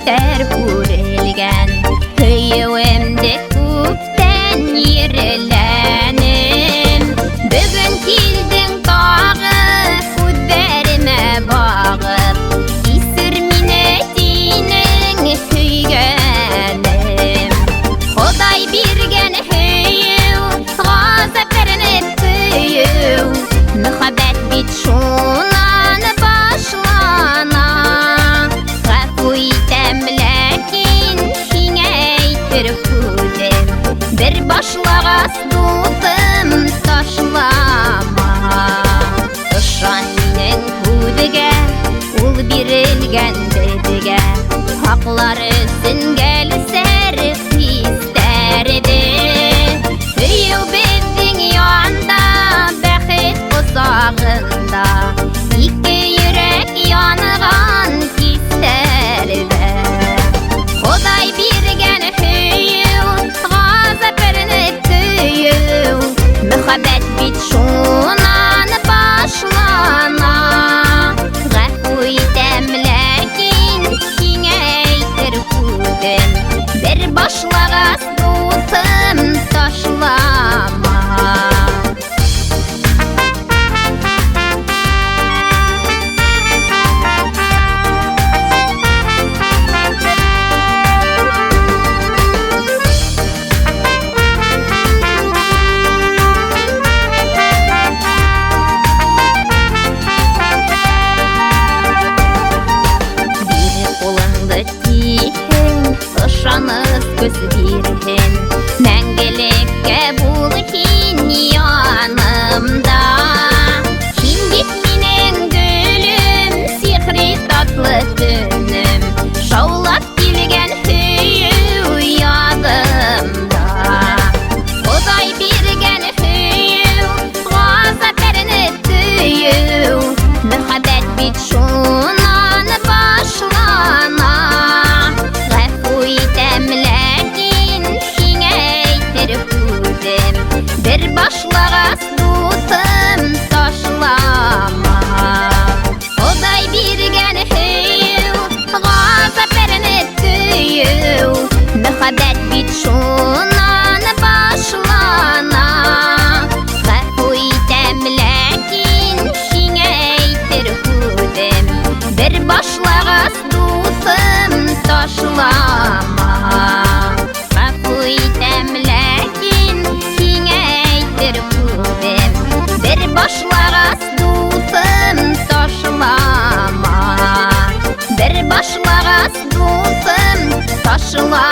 бетер күрелгән, көйеүемде күптән ерләнем. Бүгін килдең тағы һүҙҙәремә бағып, кисер мине синең көйгәнем. Ходай биргән һөйеү, ғазапланып көйеү, мөхәббәт бит шунан башлана. Ғәфү итәм, ләкин һиңә әйтер һүҙем, бер башлағас дутым ташлама. Ышан минең һүҙегә, ул бирелгән беҙгә, һаҡлар өсөн гәлсәр хистәрҙе. Һөйөү беҙҙең янда, бәхет ҡосағында, ике йөрәк янған кистәрҙә. Ходай биргән һөйөү, ғазапланып көйөү, мөхәббәт бит шунан башлана. Ғәфү итәм, ләкин һиңә әйтер һүҙем, бер башлағас дутым ташлама. Ышаныс көс бирһен, мәңгелеккә бул һин янымда. Һин бит минең гөлөм, сихри татлы төнөм, шаулап килгән һөйөү ядымда. Ходай биргән һөйөү, ғазапланып көйөү, мөхәббәт бит шунан башлана. Ләкин һиңә әйтер һүҙем, бер башлағас дутым ташлама. Ходай биргән һөйөү, ғазапланып көйөү, мөхәббәт бит шунан башлана. Ғәфү итәм, ләкин һиңә әйтер һүҙем, бер башлағас дутым ташлама. Ғәфү итәм, ләкин һиңә әйтер һүҙем, бер башлағас дутым ташлама. Бер башлағас дутым ташлама.